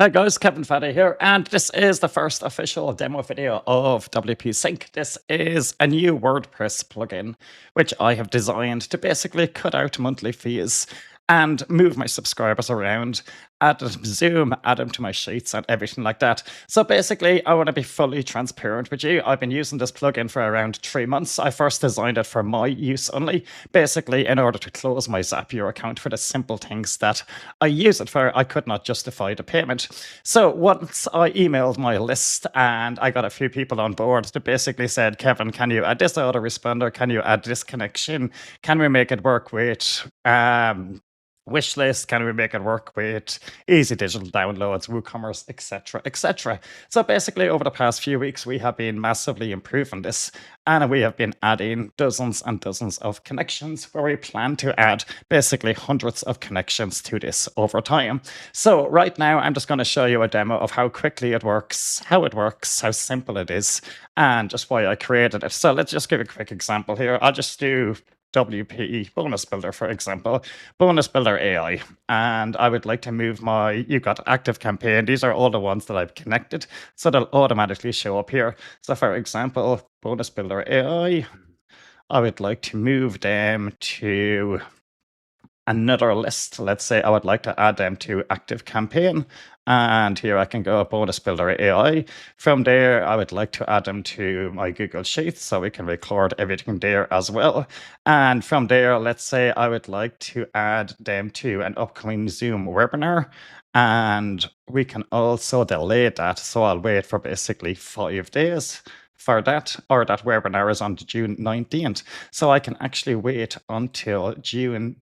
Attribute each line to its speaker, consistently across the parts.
Speaker 1: Hi guys, Kevin Fahey here, and this is the first official demo video of WP Sync. This is a new WordPress plugin which I have designed to basically cut out monthly fees and move my subscribers around, add them Zoom, add them to my sheets and everything like that. So basically, I want to be fully transparent with you. I've been using this plugin for around 3 months. I first designed it for my use only, basically in order to close my Zapier account for the simple things that I use it for. I could not justify the payment. So once I emailed my list and I got a few people on board that basically said, Kevin, can you add this autoresponder? Can you add this connection? Can we make it work with wish list? Can we make it work with easy digital downloads, WooCommerce, etc., etc.? So basically, over the past few weeks, we have been massively improving this, and we have been adding dozens and dozens of connections where we plan to add basically hundreds of connections to this over time. So right now, I'm just going to show you a demo of how quickly it works, how simple it is, and just why I created it. So let's just give a quick example here. I'll just do WP Bonus Builder, for example, Bonus Builder AI. And I would like to move you got active campaign. These are all the ones that I've connected. So they'll automatically show up here. So for example, Bonus Builder AI, I would like to move them to another list. Let's say I would like to add them to active campaign. And here I can go bonus builder AI. From there, I would like to add them to my Google Sheets so we can record everything there as well. And from there, let's say I would like to add them to an upcoming Zoom webinar. And we can also delay that. So I'll wait for basically 5 days for that, or that webinar is on June 19th. So I can actually wait until June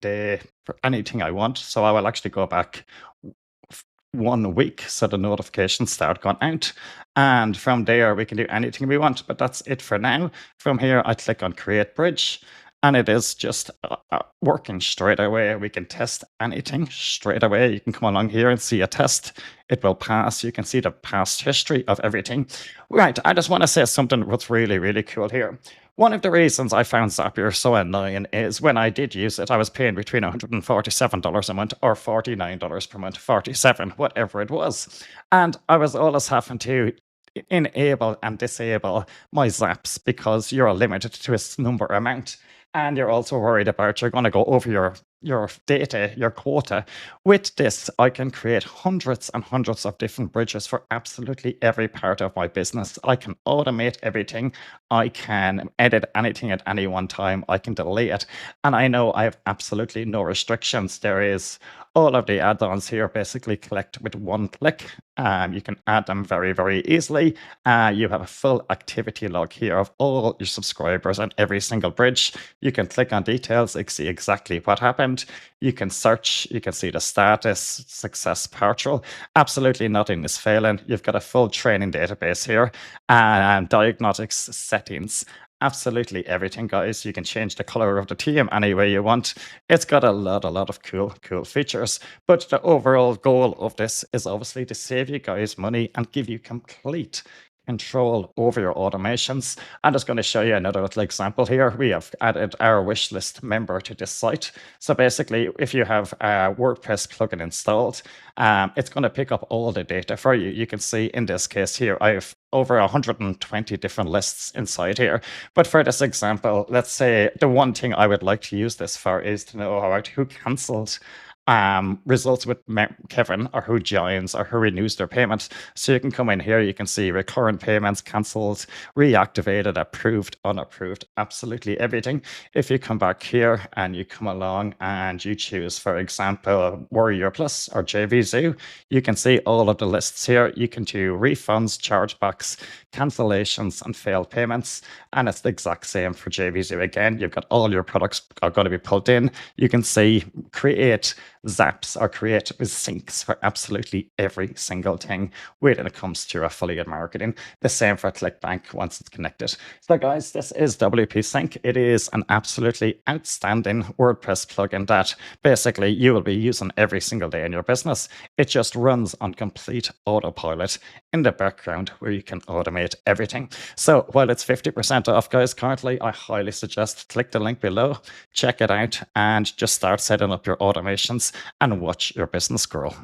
Speaker 1: for anything I want. So I will actually go back 1 week so the notifications start going out. And from there, we can do anything we want. But that's it for now. From here, I click on Create Bridge. And it is just working straight away. We can test anything straight away. You can come along here and see a test. It will pass. You can see the past history of everything. Right, I just want to say something what's really, really cool here. One of the reasons I found Zapier so annoying is when I did use it, I was paying between $147 a month or $49 per month, 47, whatever it was. And I was always having to enable and disable my zaps because you're limited to a number amount. And you're also worried about you're going to go over your data, your quota. With this, I can create hundreds and hundreds of different bridges for absolutely every part of my business. I can automate everything. I can edit anything at any one time. I can delete it. And I know I have absolutely no restrictions. There is all of the add-ons here basically collect with one click. You can add them very, very easily. You have a full activity log here of all your subscribers and every single bridge. You can click on details, you can see exactly what happened. You can search, you can see the status, success partial. Absolutely nothing is failing. You've got a full training database here and diagnostics settings. Absolutely everything, guys. You can change the color of the theme any way you want. It's got a lot of cool features. But the overall goal of this is obviously to save you guys money and give you complete control over your automations. I'm just going to show you another little example here. We have added our wish list member to this site. So basically, if you have a WordPress plugin installed, it's going to pick up all the data for you. You can see in this case here, I have over 120 different lists inside here. But for this example, let's say the one thing I would like to use this for is to know about who cancelled results with Kevin, or who joins, or who renews their payment. So you can come in here, you can see recurrent payments, cancelled, reactivated, approved, unapproved, absolutely everything. If you come back here and you come along and you choose, for example, Warrior Plus or JVZoo, you can see all of the lists here. You can do refunds, chargebacks, cancellations, and failed payments. And it's the exact same for JVZoo. Again, you've got all your products are going to be pulled in. You can see create zaps or create syncs for absolutely every single thing when it comes to affiliate marketing. The same for ClickBank once it's connected. So guys, this is WP Sync. It is an absolutely outstanding WordPress plugin that basically you will be using every single day in your business. It just runs on complete autopilot in the background where you can automate everything. So while it's 50% off, guys, currently, I highly suggest click the link below, check it out, and just start setting up your automations and watch your business grow.